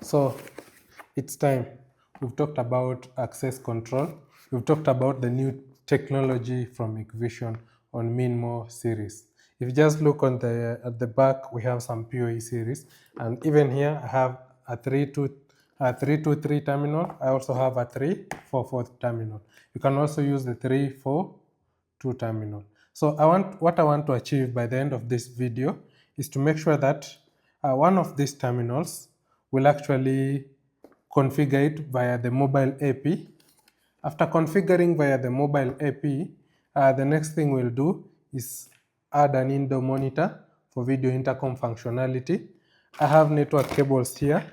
So it's time. We've talked about access control. We've talked about the new technology from HIKVISION on MinMoe series. If you just look on at the back, we have some PoE series, and even here I have a 323 terminal. I also have a 344 terminal. You can also use the 342 terminal. So what I want to achieve by the end of this video is to make sure that one of these terminals will actually configure it via the mobile AP. After configuring via the mobile AP, the next thing we'll do is add an indoor monitor for video intercom functionality. I have network cables here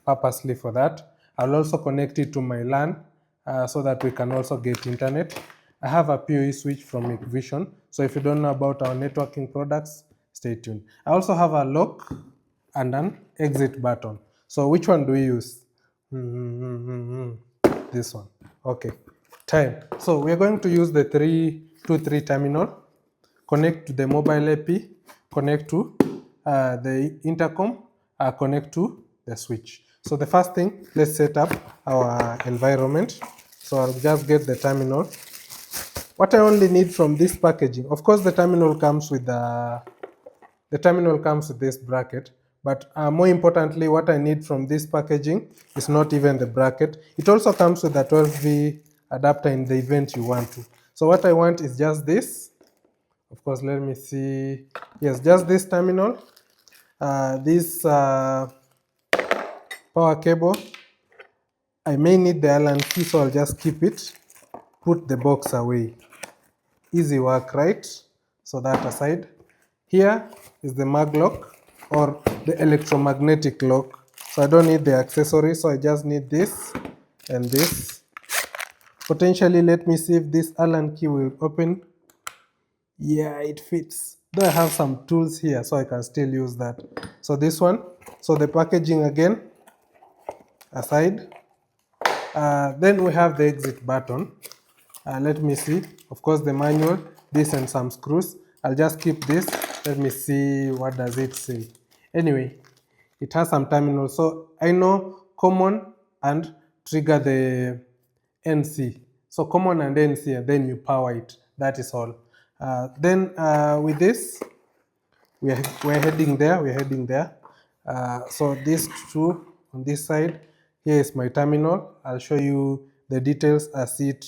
purposely for that. I'll also connect it to my LAN so that we can also get internet. I have a PoE switch from HIKVISION, so if you don't know about our networking products, stay tuned. I also have a lock and an exit button. So which one do we use? This one. Okay, time. So we're going to use the 323 terminal, connect to the mobile AP, connect to the intercom, connect to the switch. So the first thing, let's set up our environment. So I'll just get the terminal. What I only need from this packaging, of course the terminal comes with this bracket, but more importantly, what I need from this packaging is not even the bracket. It also comes with a 12V adapter in the event you want to. So what I want is just this. Of course, let me see. Yes, just this terminal, this power cable. I may need the Allen key, so I'll just keep it, put the box away. Easy work, right? So that aside. Here is the mag lock or the electromagnetic lock. So I don't need the accessory, so I just need this and this. Potentially, let me see if this Allen key will open. Yeah, it fits. Though I have some tools here, so I can still use that. So this one, so the packaging again, aside. Then we have the exit button. Let me see. Of course, the manual, this and some screws. I'll just keep this. Let me see, what does it say? Anyway, it has some terminals. So I know common and trigger the NC. So common and NC, and then you power it. That is all. Then with this, we're heading there. So these two on this side, here is my terminal. I'll show you the details as it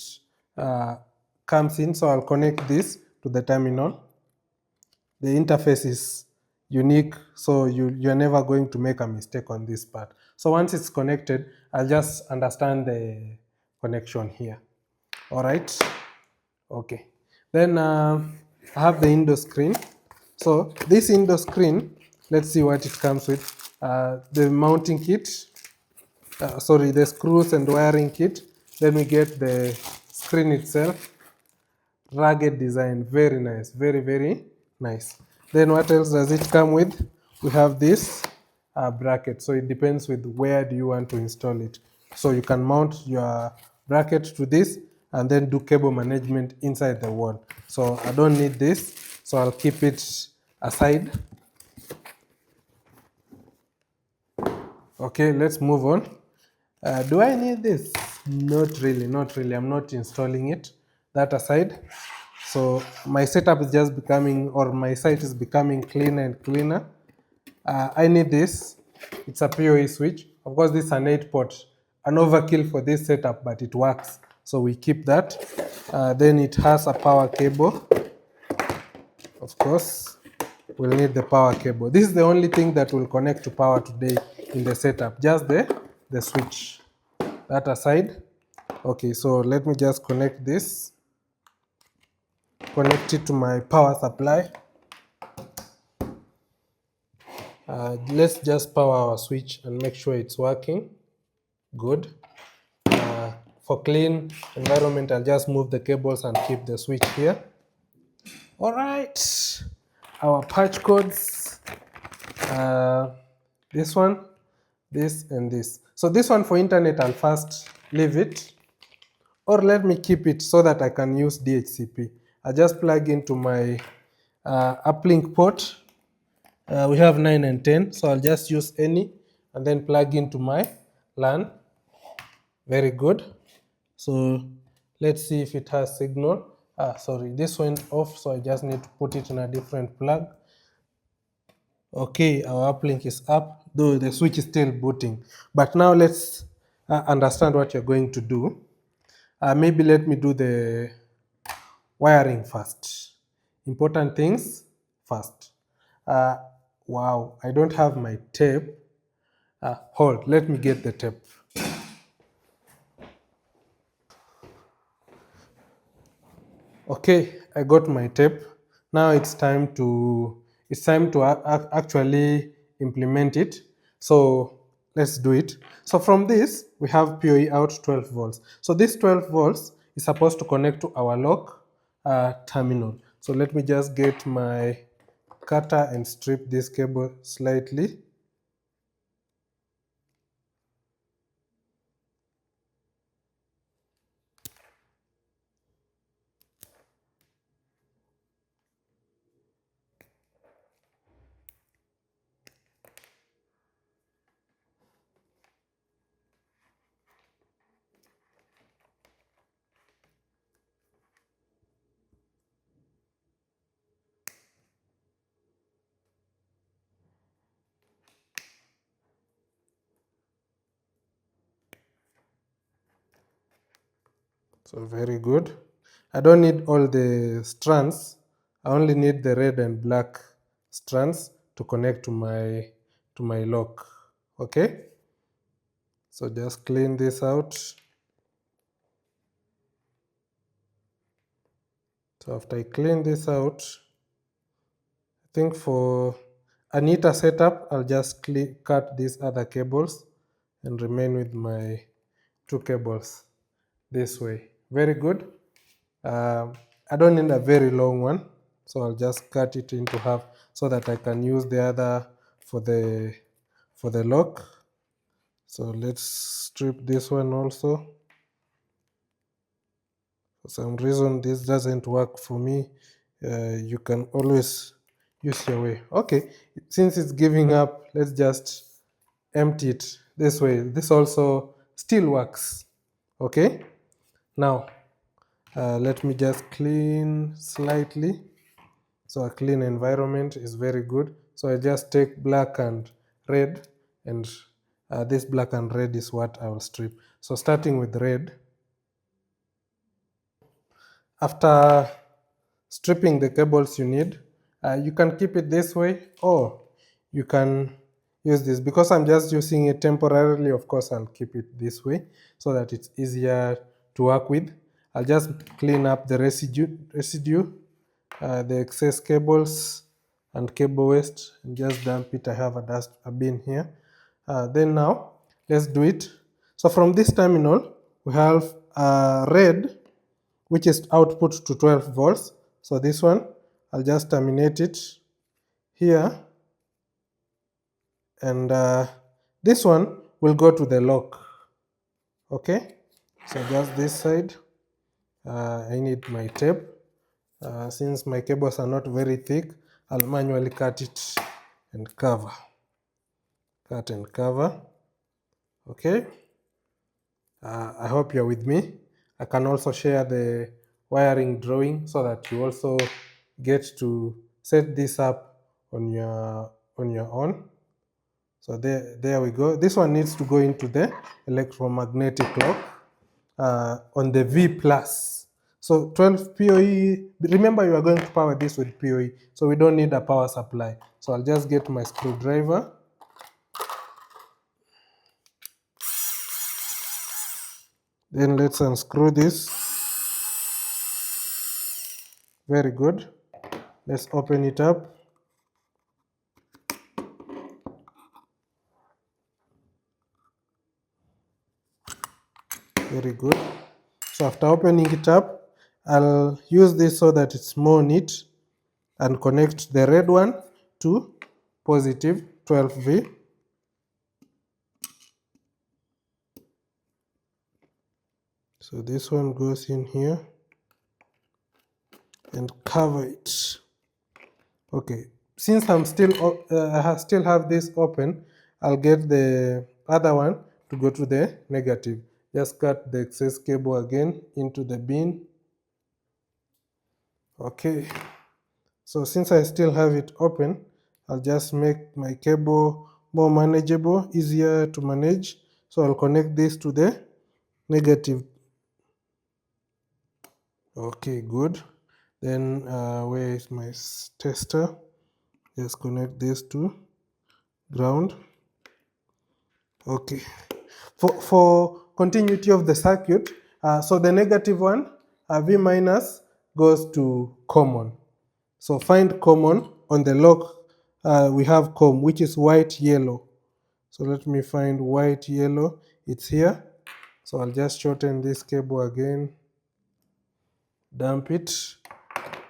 comes in. So I'll connect this to the terminal. The interface is unique, so you're never going to make a mistake on this part. So once it's connected, I'll just understand the connection here. All right. Okay. Then I have the indoor screen. So this indoor screen, let's see what it comes with. The mounting kit, the screws and wiring kit. Then we get the screen itself. Rugged design, very nice, very, very nice. Then what else does it come with? We have this bracket. So it depends with where do you want to install it. So you can mount your bracket to this and then do cable management inside the wall. So I don't need this, so I'll keep it aside. Okay, let's move on. Do I need this? Not really, not really. I'm not installing it. That aside. So my setup is just becoming, or my site is becoming cleaner and cleaner. I need this. It's a PoE switch. Of course, this is an 8-port. An overkill for this setup, but it works. So we keep that. Then it has a power cable. Of course, we'll need the power cable. This is the only thing that will connect to power today in the setup, just the switch. That aside. Okay, so let me just connect this. Connect it to my power supply. Let's just power our switch and make sure it's working. Good. For clean environment, I'll just move the cables and keep the switch here. All right. Our patch codes. This one, this, and this. So this one for internet, I'll first leave it. Or let me keep it so that I can use DHCP. I just plug into my uplink port. We have 9 and 10, so I'll just use any and then plug into my LAN. Very good. So let's see if it has signal. Sorry, this went off, so I just need to put it in a different plug. Okay, our uplink is up, though the switch is still booting. But now let's understand what you're going to do. Maybe let me do the wiring first. Important things first. Wow, I don't have my tape. Hold, let me get the tape. Okay, I got my tape. Now it's time to actually implement it. So let's do it. So from this, we have PoE out 12 volts. So this 12 volts is supposed to connect to our lock terminal. So let me just get my cutter and strip this cable slightly. So very good. I don't need all the strands. I only need the red and black strands to connect to my lock. Okay? So just clean this out. So after I clean this out, I think for a neater setup, I'll just cut these other cables and remain with my two cables this way. Very good. I don't need a very long one, so I'll just cut it into half so that I can use the other for the lock. So let's strip this one also. For some reason this doesn't work for me. You can always use your way. Okay, since it's giving up, let's just empty it this way. This also still works. Okay, now let me just clean slightly. So a clean environment is very good. So I just take black and red, and this black and red is what I will strip. So starting with red, after stripping the cables you need, you can keep it this way, or you can use this. Because I'm just using it temporarily, of course I'll keep it this way so that it's easier to work with. I'll just clean up the residue, the excess cables and cable waste, and just dump it. I have a bin here. Then now let's do it. So from this terminal we have red, which is output to 12 volts. So this one, I'll just terminate it here, and this one will go to the lock. Okay, so just this side, I need my tape. Since my cables are not very thick, I'll manually cut it and cover. Cut and cover. Okay, I hope you're with me. I can also share the wiring drawing so that you also get to set this up on your own. So there we go. This one needs to go into the electromagnetic lock on the V plus. So 12 PoE, remember you are going to power this with PoE, so we don't need a power supply. So I'll just get my screwdriver. Then let's unscrew this. Very good. Let's open it up. Very good. So after opening it up, I'll use this so that it's more neat and connect the red one to positive 12V. So this one goes in here and cover it. Okay, since I'm still I still have this open, I'll get the other one to go to the negative. Just cut the excess cable again into the bin. Okay, so since I still have it open, I'll just make my cable more manageable, easier to manage. So I'll connect this to the negative. Okay, good. Then where is my tester? Just connect this to ground. Okay. For continuity of the circuit, so the negative one, V minus, goes to common. So find common on the lock. We have COM, which is white yellow. So let me find white yellow. It's here. So I'll just shorten this cable again. Dump it.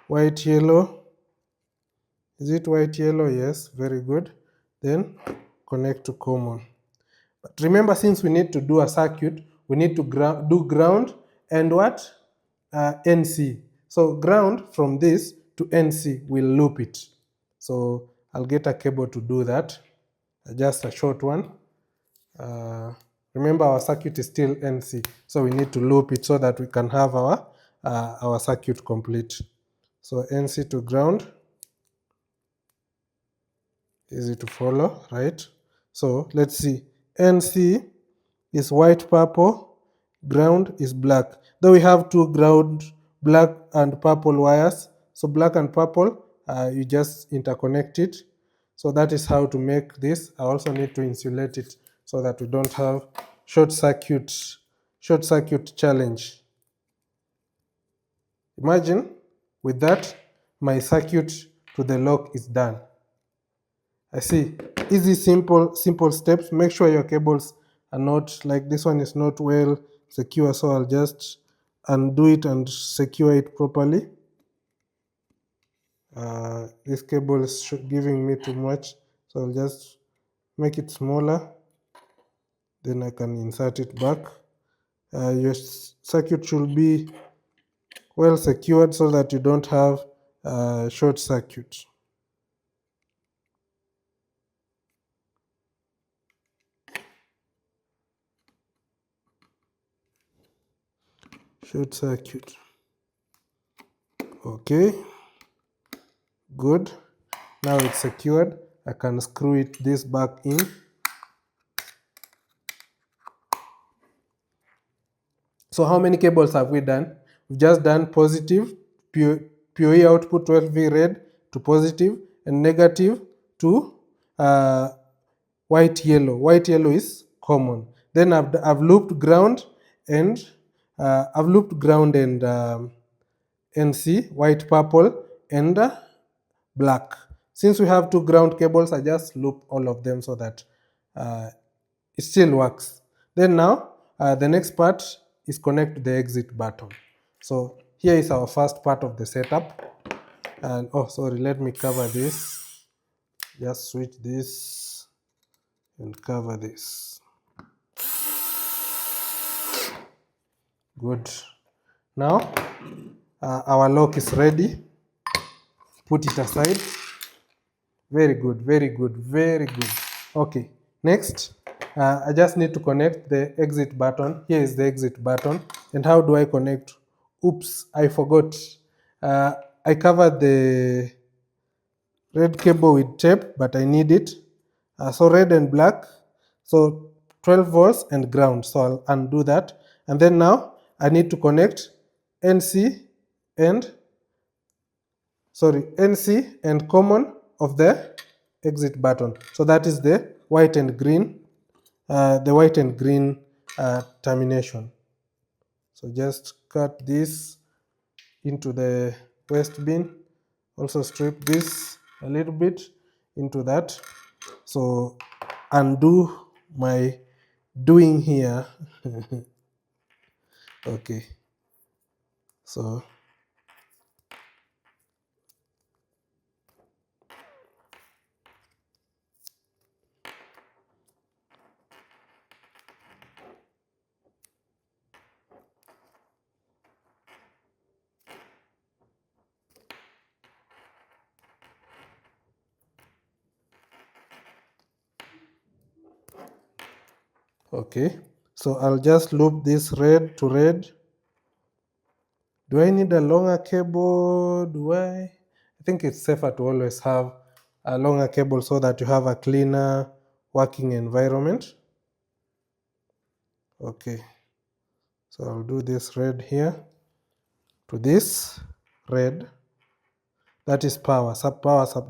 White yellow. Is it white yellow? Yes, very good. Then connect to common. But remember, since we need to do a circuit, we need to do ground and what? NC. So ground from this to NC will loop it. So I'll get a cable to do that, just a short one. Remember, our circuit is still NC, so we need to loop it so that we can have our circuit complete. So NC to ground, easy to follow, right? So let's see. NC is white purple, ground is black. Though we have two ground, black and purple wires, so black and purple, you just interconnect it. So that is how to make this. I also need to insulate it so that we don't have short circuit challenge. Imagine with that, my circuit to the lock is done. I see. Easy, simple steps. Make sure your cables are not, like this one is not well secure, so I'll just undo it and secure it properly. This cable is giving me too much, so I'll just make it smaller. Then I can insert it back. Your circuit should be well secured so that you don't have short circuit. Short circuit. Okay, good. Now it's secured. I can screw this back in. So how many cables have we done? We've just done positive, PoE output 12V red to positive, and negative to white yellow. White yellow is common. Then I've looped ground and NC, white purple and black. Since we have two ground cables, I just loop all of them so that it still works. Then now the next part is connect to the exit button. So here is our first part of the setup. And oh, sorry, let me cover this. Just switch this and cover this. Good. Now our lock is ready. Put it aside. Very good, very good, very good. Okay, next, I just need to connect the exit button. Here is the exit button. And how do I connect? Oops, I forgot. I covered the red cable with tape, but I need it. So red and black. So 12 volts and ground. So I'll undo that. And then now I need to connect NC and common of the exit button. So that is the white and green, termination. So just cut this into the waste bin. Also strip this a little bit into that. So undo my doing here. Okay. So Okay, so I'll just loop this red to red. Do I need a longer cable? I think it's safer to always have a longer cable so that you have a cleaner working environment. Okay, so I'll do this red here to this red. That is power,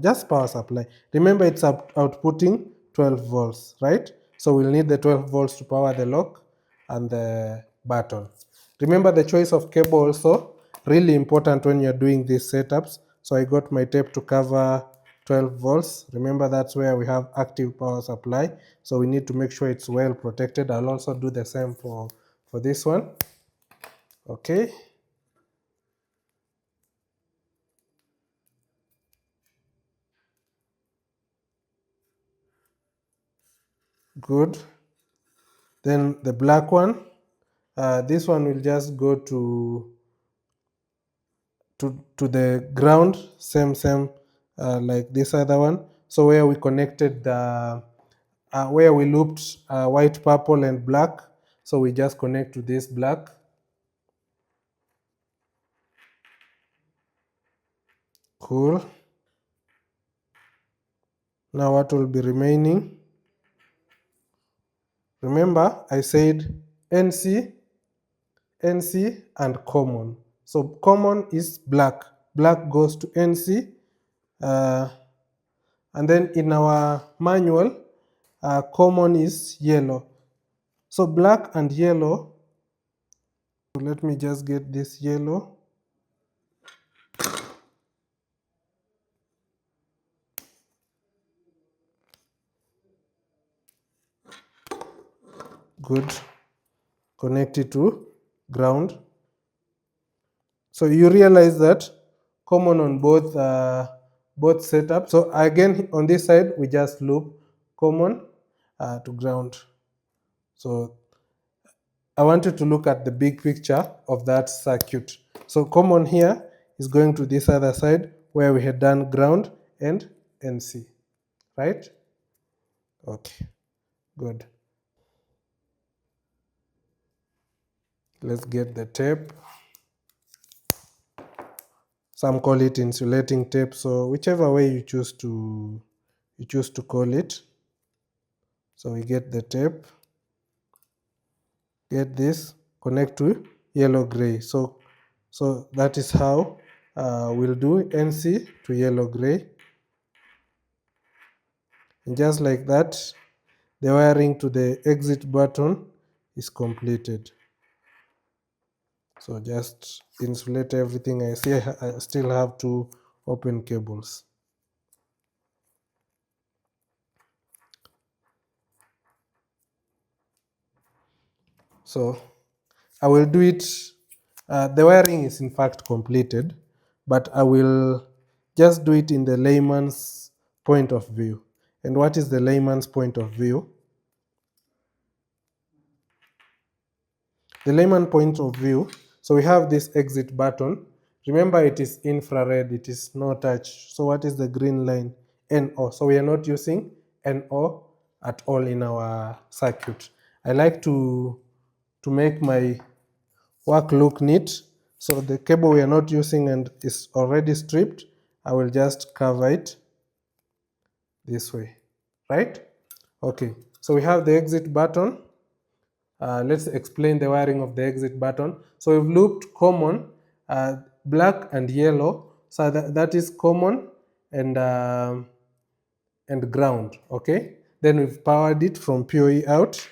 just power supply. Remember, it's outputting 12 volts, right? So we'll need the 12 volts to power the lock and the button. Remember the choice of cable also, really important when you're doing these setups. So I got my tape to cover 12 volts. Remember, that's where we have active power supply. So we need to make sure it's well protected. I'll also do the same for this one. Okay. Good. Then the black one, this one will just go to the ground, same like this other one. So where we connected the where we looped white, purple, and black, so we just connect to this black. Cool. Now what will be remaining? Remember, I said NC, NC, and common. So common is black. Black goes to NC. And then in our manual, common is yellow. So black and yellow, let me just get this yellow. Good. Connect it to ground. So you realize that common on both setups. So again, on this side, we just loop common to ground. So I want you to look at the big picture of that circuit. So common here is going to this other side where we had done ground and NC, right? Okay, good. Let's get the tape. Some call it insulating tape, so whichever way you choose to call it. So we get the tape, get this, connect to yellow gray. So that is how we'll do NC to yellow gray. And just like that, the wiring to the exit button is completed. So just insulate everything. I see I still have two open cables. So I will do it. The wiring is in fact completed, but I will just do it in the layman's point of view. And what is the layman's point of view? The layman point of view, so we have this exit button. Remember, it is infrared, it is no touch. So what is the green line? NO. So we are not using NO at all in our circuit. I like to make my work look neat. So the cable we are not using and is already stripped, I will just cover it this way, right? Okay, so we have the exit button. Let's explain the wiring of the exit button. So we've looped common, black and yellow. So that is common and ground, okay? Then we've powered it from PoE out.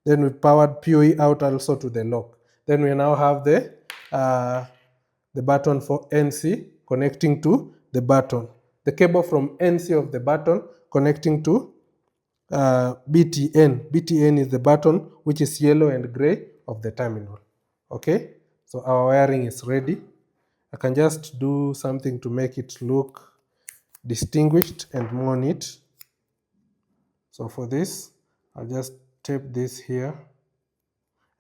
Then we've powered PoE out also to the lock. Then we now have the button for NC connecting to the button. The cable from NC of the button connecting to BTN. BTN is the button which is yellow and gray of the terminal. Okay, so our wiring is ready. I can just do something to make it look distinguished and more neat. So for this, I'll just tape this here.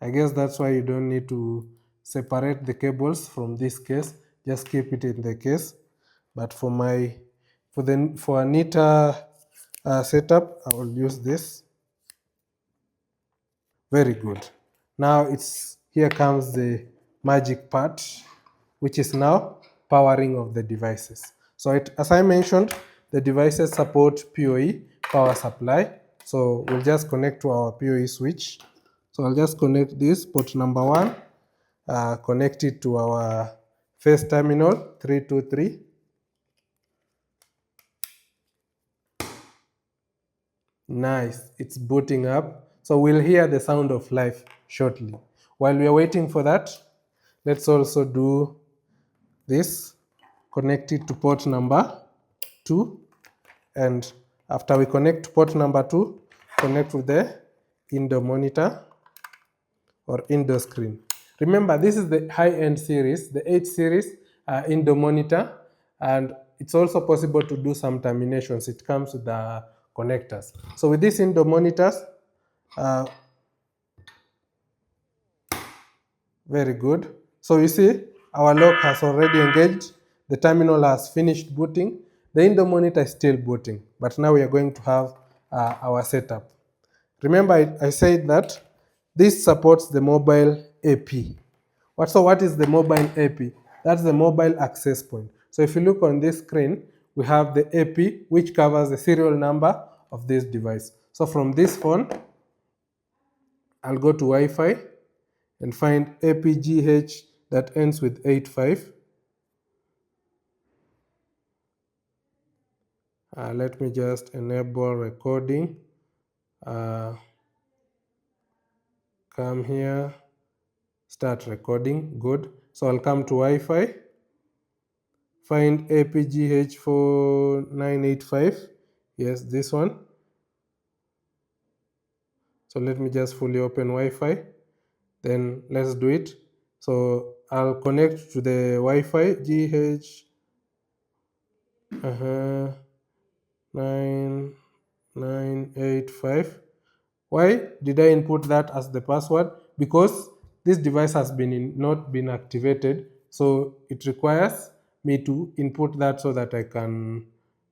I guess that's why you don't need to separate the cables from this case. Just keep it in the case. But for a neater setup, I will use this. Very good. Now here comes the magic part, which is now powering of the devices. So as I mentioned, the devices support PoE, power supply. So we'll just connect to our PoE switch. So I'll just connect this port number 1, connect it to our first terminal 323. Nice, it's booting up. So we'll hear the sound of life shortly. While we are waiting for that, let's also do this. Connect it to port number 2. And after we connect to port number 2, connect with the indoor monitor or indoor screen. Remember, this is the high-end series, the H series indoor monitor, and it's also possible to do some terminations. It comes with the connectors. So with these indoor monitors, very good. So you see, our lock has already engaged. The terminal has finished booting. The indoor monitor is still booting, but now we are going to have our setup. Remember, I said that this supports the mobile AP. So what is the mobile AP? That's the mobile access point. So if you look on this screen, we have the AP, which covers the serial number of this device. So from this phone, I'll go to Wi-Fi and find APGH that ends with 85. Let me just enable recording. Come here, start recording, good. So I'll come to Wi-Fi, find APGH4985, yes, this one. So let me just fully open Wi-Fi, then let's do it. So I'll connect to the Wi-Fi, GH 9985. Why did I input that as the password? Because this device has not been activated, so it requires me to input that so that I can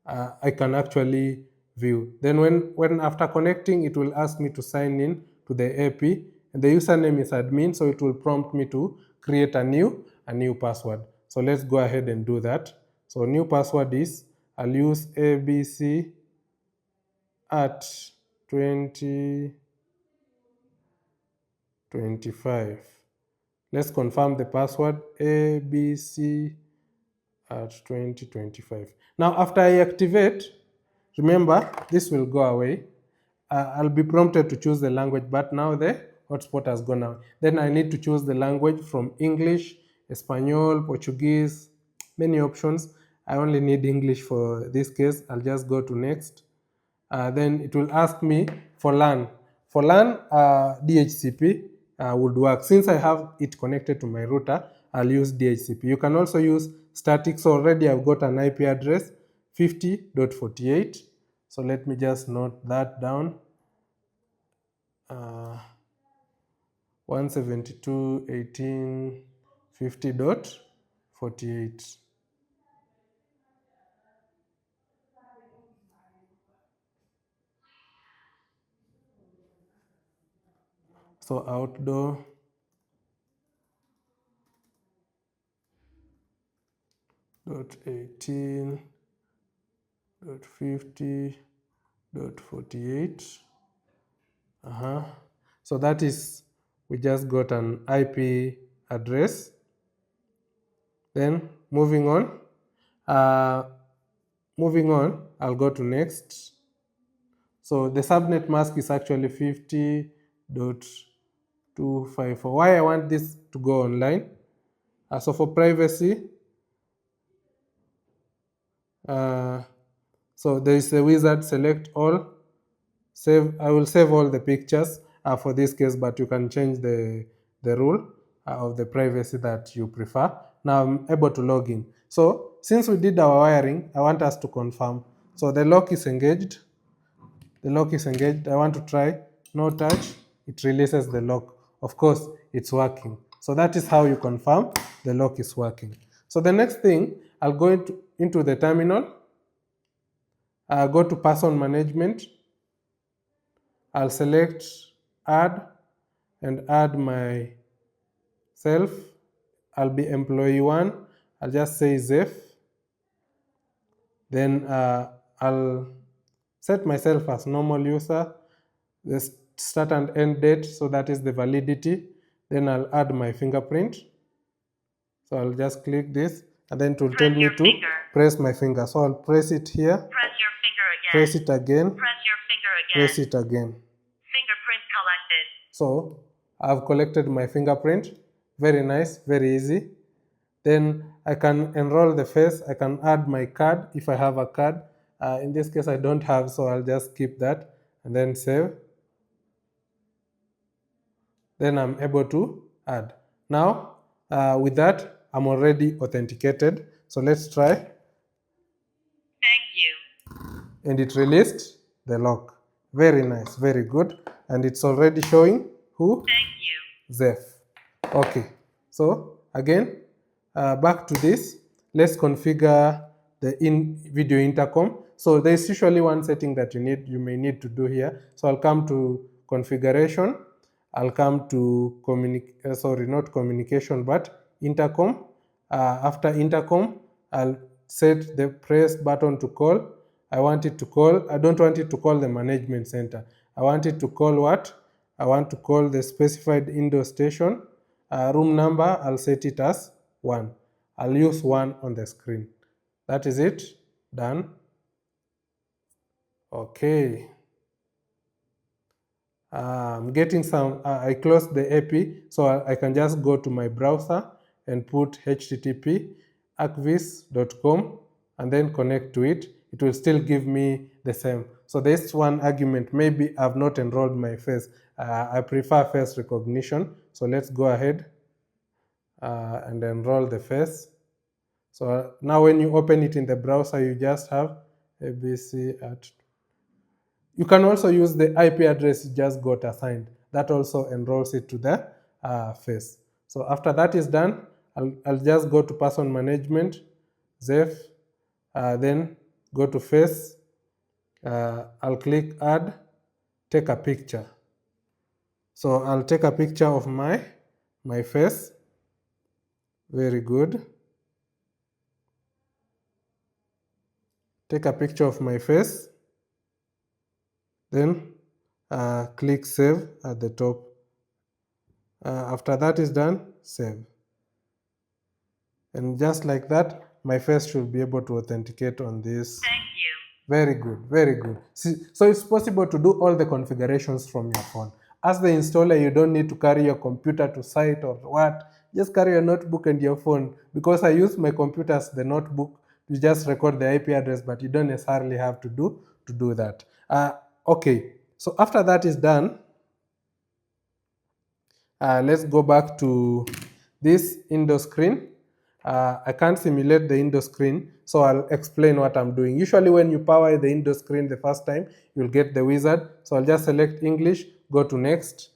actually view. Then when after connecting, it will ask me to sign in to the AP, and the username is admin, so it will prompt me to create a new password. So let's go ahead and do that. So new password is, I'll use ABC at 2025. Let's confirm the password, ABC at 2025. Now, after I activate, remember, this will go away. I'll be prompted to choose the language, but now the hotspot has gone out. Then I need to choose the language from English, Espanol, Portuguese, many options. I only need English for this case. I'll just go to next. Then it will ask me for LAN. For LAN, DHCP would work. Since I have it connected to my router, I'll use DHCP. You can also use static. So already I've got an IP address, 50.48. So let me just note that down. 172.18.50.48. So outdoor .18.50.48. So that is, we just got an IP address. Then moving on, I'll go to next. So the subnet mask is actually 50.254. Why I want this to go online? So for privacy, so there is a wizard, select all, save. I will save all the pictures for this case, but you can change the rule of the privacy that you prefer. Now I'm able to log in. So since we did our wiring, I want us to confirm. So the lock is engaged. The lock is engaged. I want to try no touch. It releases the lock. Of course, it's working. So that is how you confirm the lock is working. So the next thing, I'll go into the terminal. I'll go to person management. I'll select add. and add my self. I'll be employee 1. I'll just say Zeph. Then I'll set myself as normal user, the start and end date, so that is the validity. Then I'll add my fingerprint. So I'll just click this, and then it will tell me to press my finger. So I'll press it here. Press your finger again. Press it again. Press your finger again. Press it again. Fingerprint collected. So I've collected my fingerprint. Very nice, very easy. Then I can enroll the face. I can add my card if I have a card. In this case, I don't have, so I'll just keep that and then save. Then I'm able to add. Now, with that, I'm already authenticated. So let's try. Thank you. And it released the lock. Very nice, very good. And it's already showing who? Thank you. Zeph. Okay, so again, back to this. Let's configure the video intercom. So there's usually one setting that you may need to do here. So I'll come to configuration. I'll come to not communication, but intercom. After intercom, I'll set the press button to call. I want it to call. I don't want it to call the management center. I want it to call what? I want to call the specified indoor station. Room number, I'll set it as 1. I'll use 1 on the screen. That is it. Done. Okay. I'm getting some, I closed the AP, so I can just go to my browser and put http hikvis.com and then connect to it. It will still give me the same. So there's one argument, maybe I've not enrolled my face. I prefer face recognition. So let's go ahead and enroll the face. So now when you open it in the browser, you just have abc at. You can also use the IP address you just got assigned. That also enrolls it to the face. So after that is done, I'll just go to person management, Zeph, then go to face. I'll click add, take a picture. So I'll take a picture of my face. Very good. Take a picture of my face. Then click save at the top. After that is done, save. And just like that, my face should be able to authenticate on this. Thank you. Very good, very good. See, so it's possible to do all the configurations from your phone. As the installer, you don't need to carry your computer to site or what. Just carry your notebook and your phone. Because I use my computer as the notebook to just record the IP address, but you don't necessarily have to do that. Okay, so after that is done, let's go back to this indoor screen. I can't simulate the indoor screen, so I'll explain what I'm doing. Usually when you power the indoor screen the first time, you'll get the wizard. So I'll just select English, go to next,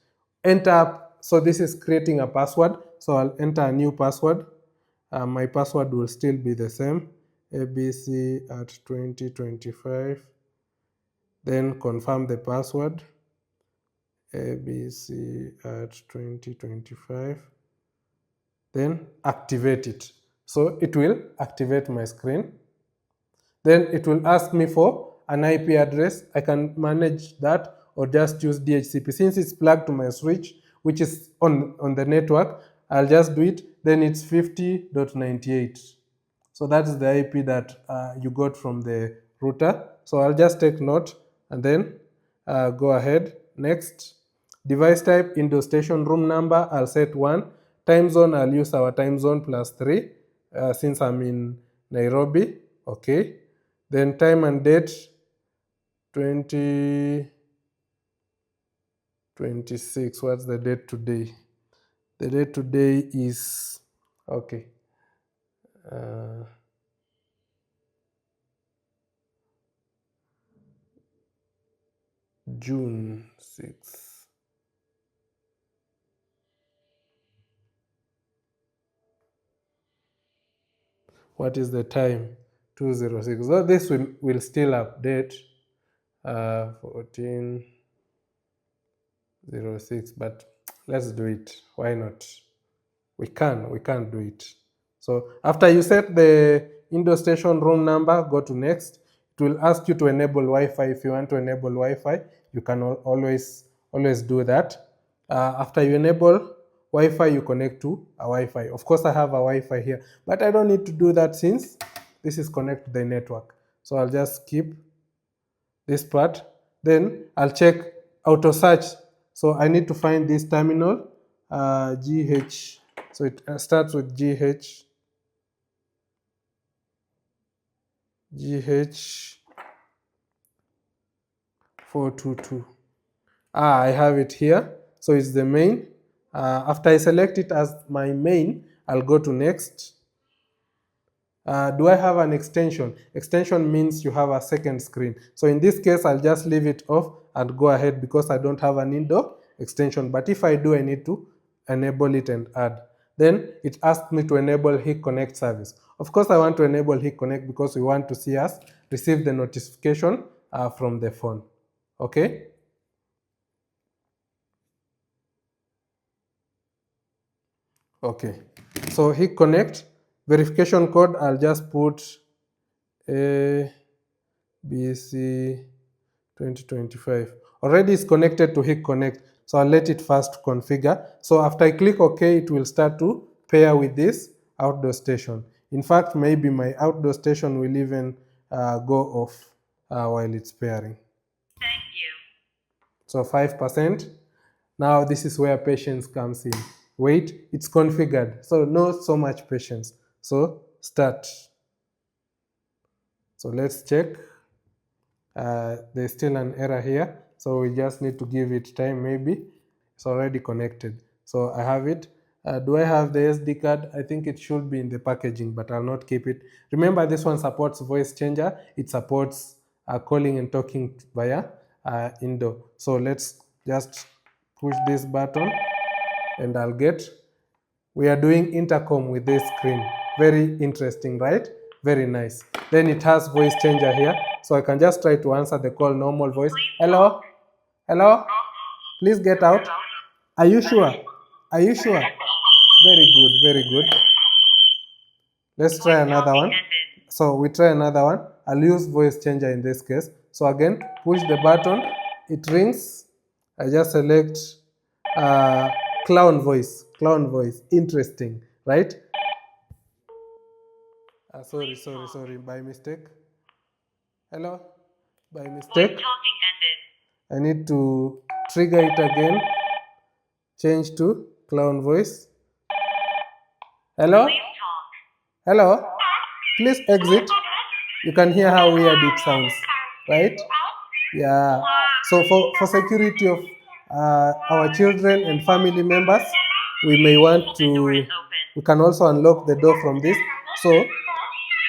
enter. So this is creating a password. So I'll enter a new password. My password will still be the same, abc at 2025. Then confirm the password, abc at 2025. Then activate it. So it will activate my screen. Then it will ask me for an IP address. I can manage that or just use DHCP. Since it's plugged to my switch, which is on the network, I'll just do it. Then it's 50.98. So that's the IP that you got from the router. So I'll just take note and then go ahead. Next, device type, indoor station, room number, I'll set 1. Time zone, I'll use our time zone +3 since I'm in Nairobi. Okay. Then time and date, 2026. What's the date today? The date today is, okay. June 6th. What is the time? 2:06. So this will still update 14:06, but Let's do it. Why not? We can do it. So after you set the indoor station room number, go to next. It will ask you to enable Wi-Fi. If you want to enable Wi-Fi, you can always do that. After you enable Wi-Fi, you connect to a Wi-Fi. Of course, I have a Wi-Fi here, but I don't need to do that since this is connected to the network. So I'll just skip this part. Then I'll check auto search. So I need to find this terminal, GH. So it starts with GH, GH422. I have it here. So it's the main. After I select it as my main, I'll go to next. Do I have an extension? Extension means you have a second screen. So in this case, I'll just leave it off and go ahead because I don't have an indoor extension. But if I do, I need to enable it and add. Then it asked me to enable Hik-Connect service. Of course, I want to enable Hik-Connect because we want to see us receive the notification from the phone. Okay. Okay. So Hik-Connect verification code, I'll just put ABC 2025. Already is connected to Hik-Connect, so I'll let it first configure. So after I click OK, it will start to pair with this outdoor station. In fact, maybe my outdoor station will even go off while it's pairing. Thank you. So 5%. Now this is where patience comes in. Wait, it's configured, so not so much patience. So start. So let's check. There's still an error here, so we just need to give it time. Maybe it's already connected. So I have it. Do I have the SD card? I think it should be in the packaging, but I'll not keep it. Remember, this one supports voice changer. It supports calling and talking via indoor. So let's just push this button and I'll get. We are doing intercom with this screen. Very interesting, right? Very nice. Then it has voice changer here. So I can just try to answer the call normal voice. Hello? Hello? Please get out. Are you sure? Are you sure? Very good, very good. Let's try another one. So we try another one. I'll use voice changer in this case. So again, push the button. It rings. I just select clown voice. Clown voice. Interesting, right? Sorry. By mistake. Hello? By mistake. Voice talking ended. I need to trigger it again. Change to clown voice. Hello? Please talk. Hello? Please exit. You can hear how weird it sounds, right? Yeah. So for security of our children and family members, we may want The door to, is open. we can also unlock the door from this. So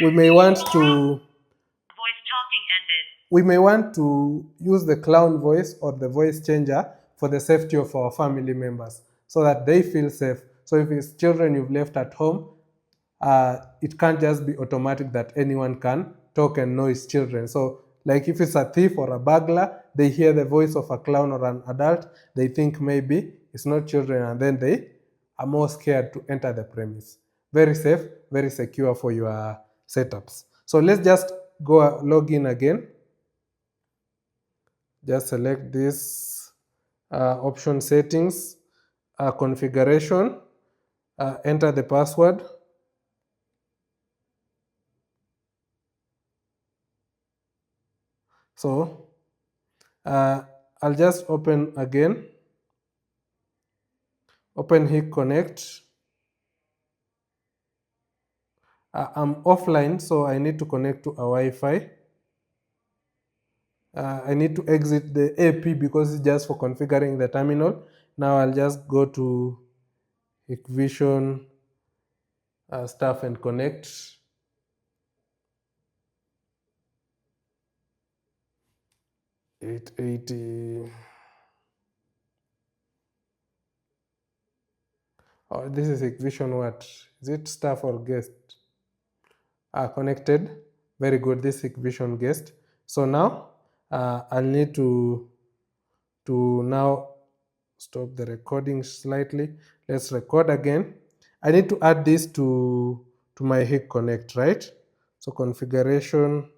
we may want to, Voice talking ended. we may want to use the clown voice or the voice changer for the safety of our family members so that they feel safe. So if it's children you've left at home, it can't just be automatic that anyone can talk and know it's children. So like if it's a thief or a burglar, they hear the voice of a clown or an adult, they think maybe it's not children, and then they are more scared to enter the premise. Very safe, very secure for your setups. So let's just go log in again. Just select this option settings, configuration, enter the password. So I'll just open again, open Hik-Connect. I'm offline, so I need to connect to a Wi-Fi. I need to exit the AP because it's just for configuring the terminal. Now I'll just go to HIKVISION stuff and connect. $880. Oh, this is HIKVISION what? Is it staff or guest? Connected. Very good. This HIKVISION guest. So now I'll need to now stop the recording slightly. Let's record again. I need to add this to my Hik-Connect, right? So configuration,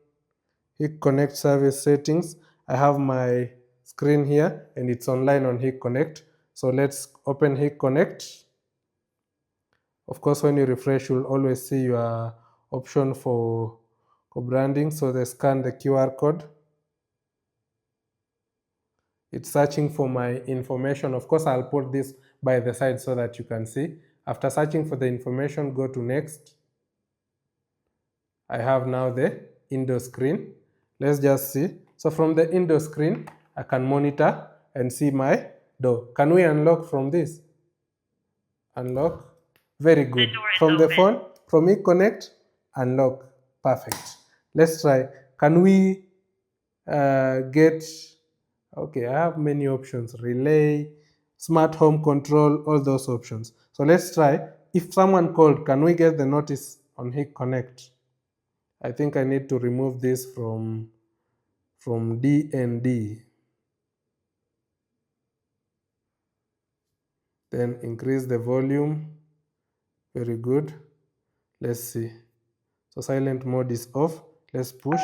Hik-Connect service settings. I have my screen here and it's online on Hik-Connect. So let's open Hik-Connect. Of course, when you refresh, you'll always see your option for branding. So they scan the QR code. It's searching for my information. Of course, I'll put this by the side so that you can see. After searching for the information, go to next. I have now the indoor screen. Let's just see. So from the indoor screen, I can monitor and see my door. Can we unlock from this? Unlock. Very good. From the phone, from Hik-Connect, unlock. Perfect. Let's try. Can we get, okay, I have many options. Relay, smart home control, all those options. So let's try. If someone called, can we get the notice on Hik-Connect? I think I need to remove this from DND. Then increase the volume. Very good. Let's see. So silent mode is off. Let's push.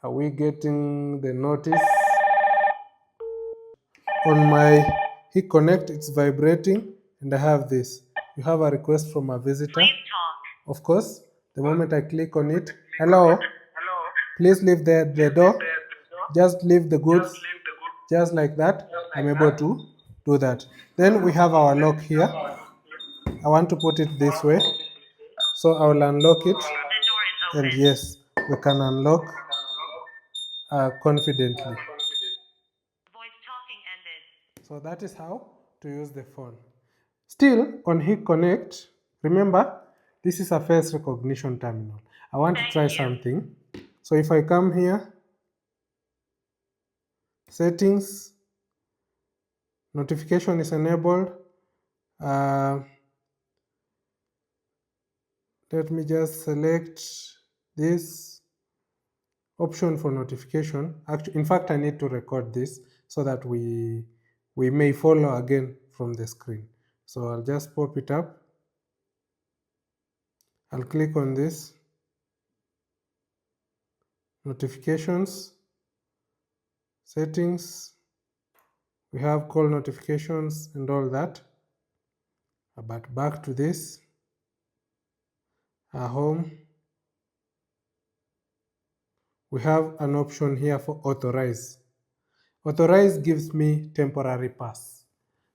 Are we getting the notice? On my Hik-Connect, it's vibrating, and I have this. You have a request from a visitor. Please talk. Of course, the moment I click on it, hello, please leave the door. Just leave the goods. Just like that, I'm able to do that. Then we have our lock here. I want to put it this way. So I will unlock it. The door is open. And yes, we can unlock confidently. Voice talking ended. So that is how to use the phone. Still on Hik-Connect, remember, this is a face recognition terminal. I want to try something. So if I come here, settings, notification is enabled. Let me just select this option for notification. Actually, in fact, I need to record this so that we may follow again from the screen. So I'll just pop it up. I'll click on this. Notifications, settings. We have call notifications and all that. But back to this. Home. We have an option here for authorize. Authorize gives me temporary pass.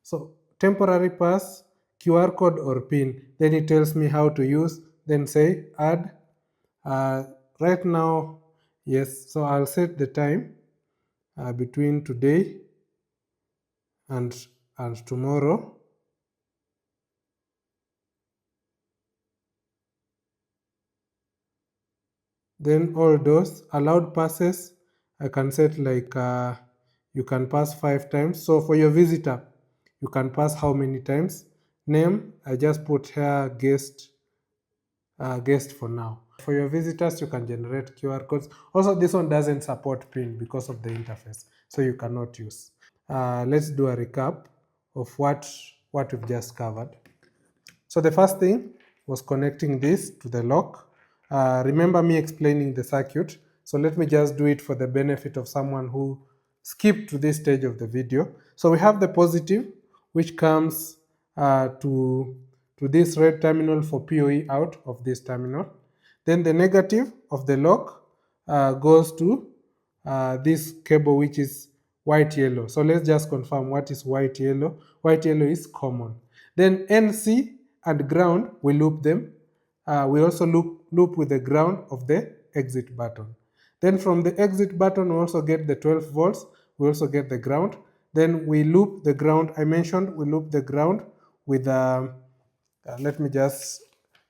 So temporary pass, QR code or PIN. Then it tells me how to use. Then say add. Right now, yes. So I'll set the time between today and tomorrow. Then all those allowed passes, I can set like you can pass 5 times. So for your visitor, you can pass how many times? Name, I just put here guest for now. For your visitors, you can generate QR codes. Also, this one doesn't support PIN because of the interface, so you cannot use. Let's do a recap of what we've just covered. So the first thing was connecting this to the lock. Remember me explaining the circuit. So let me just do it for the benefit of someone who skipped to this stage of the video. So we have the positive, which comes to this red terminal for PoE out of this terminal. Then the negative of the lock goes to this cable, which is white yellow. So let's just confirm what is white yellow. White yellow is common. Then NC and ground, we loop them. We also loop with the ground of the exit button. Then from the exit button, we also get the 12 volts. We also get the ground. Then we loop the ground. I mentioned we loop the ground with, let me just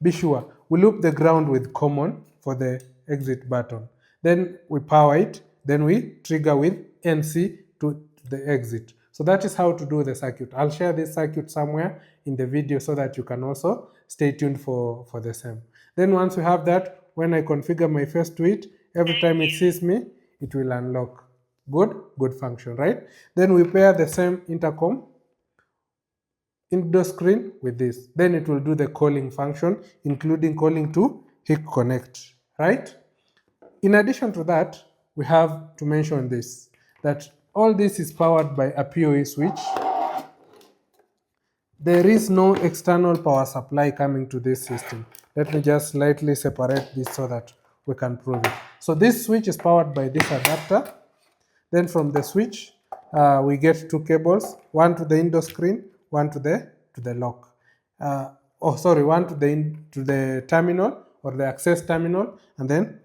be sure. We loop the ground with common for the exit button. Then we power it. Then we trigger with NC to the exit. So that is how to do the circuit. I'll share this circuit somewhere in the video so that you can also stay tuned for the same. Then once we have that, when I configure my face to it, every time it sees me, it will unlock. Good function, right? Then we pair the same intercom indoor screen with this. Then it will do the calling function, including calling to Hik-Connect, right? In addition to that, we have to mention this, that all this is powered by a PoE switch. There is no external power supply coming to this system. Let me just slightly separate this so that we can prove it. So this switch is powered by this adapter. Then from the switch, we get two cables, one to the indoor screen, one to the lock. One to the terminal or the access terminal, and then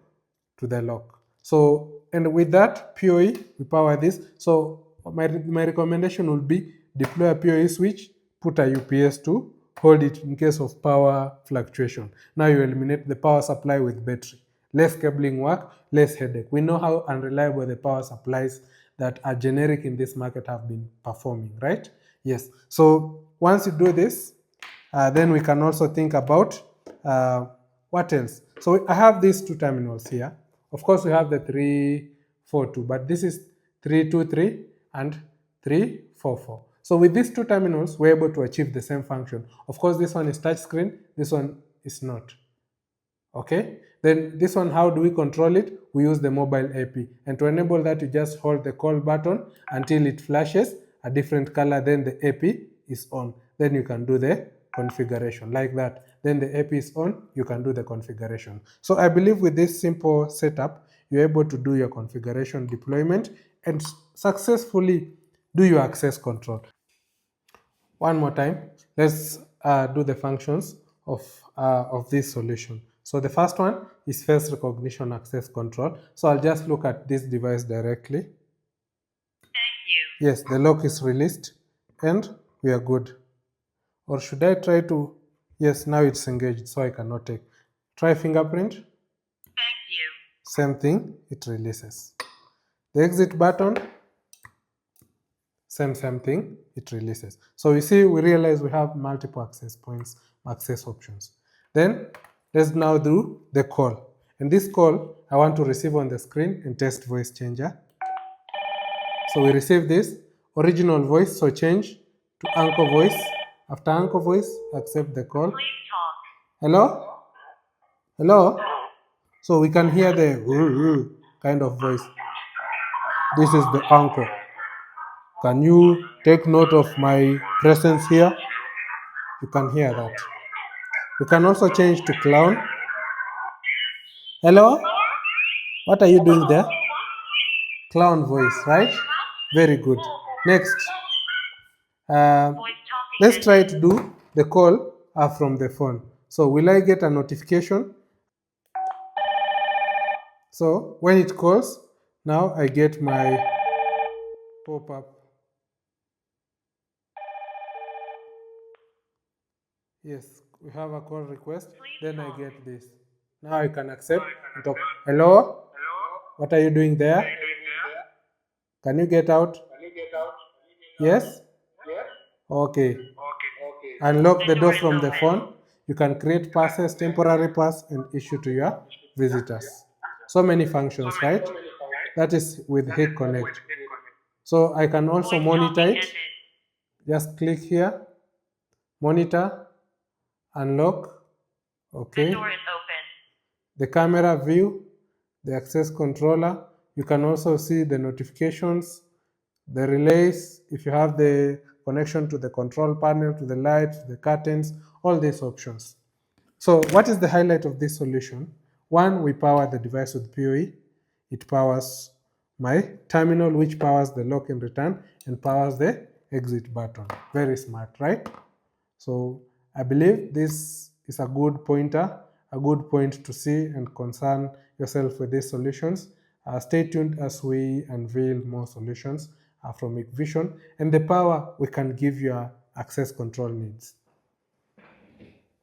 to the lock. So, and with that PoE, we power this. So my recommendation would be deploy a PoE switch, put a UPS to hold it in case of power fluctuation. Now you eliminate the power supply with battery. Less cabling work, less headache. We know how unreliable the power supplies that are generic in this market have been performing, right? Yes. So once you do this, then we can also think about what else. So I have these two terminals here. Of course, we have the 342, but this is 323 and 344. So with these two terminals, we're able to achieve the same function. Of course, this one is touchscreen, this one is not. Okay, then this one, how do we control it? We use the mobile AP, and to enable that, you just hold the call button until it flashes a different color, then the AP is on. Then you can do the configuration like that. Then the AP is on, you can do the configuration. So I believe with this simple setup, you're able to do your configuration deployment and successfully do your access control. One more time, let's do the functions of this solution. So the first one is face recognition access control. So I'll just look at this device directly. Thank you. Yes, the lock is released and we are good. Or should I try to, yes, now it's engaged, so I cannot take. Try fingerprint. Thank you. Same thing, it releases. The exit button, same thing, it releases. So you see, we realize we have multiple access points, access options. Then let's now do the call. And this call, I want to receive on the screen and test voice changer. So we receive this original voice, so change to anchor voice. After anchor voice, accept the call. Please talk. Hello? Hello? So we can hear the kind of voice. This is the anchor. Can you take note of my presence here? You can hear that. You can also change to clown. Hello? What are you doing there? Clown voice, right? Very good. Next, let's try to do the call from the phone. So will I get a notification? So when it calls, now I get my pop-up. Yes, we have a call request. Then I get this. Now I can accept and talk. Hello? What are you doing there? Can you get out? Yes? Okay. Unlock the door from the phone. You can create passes, temporary pass, and issue to your visitors. So many functions, right? That is with Hik-Connect. So I can also monitor it. Just click here, monitor, unlock. Okay. The door is open. The camera view, the access controller. You can also see the notifications, the relays, if you have the connection to the control panel, to the lights, the curtains, all these options. So what is the highlight of this solution? One, we power the device with PoE. It powers my terminal, which powers the lock in return and powers the exit button. Very smart, right? So I believe this is a good pointer, a good point to see and concern yourself with these solutions. Stay tuned as we unveil more solutions from HIKVISION and the power we can give your access control needs.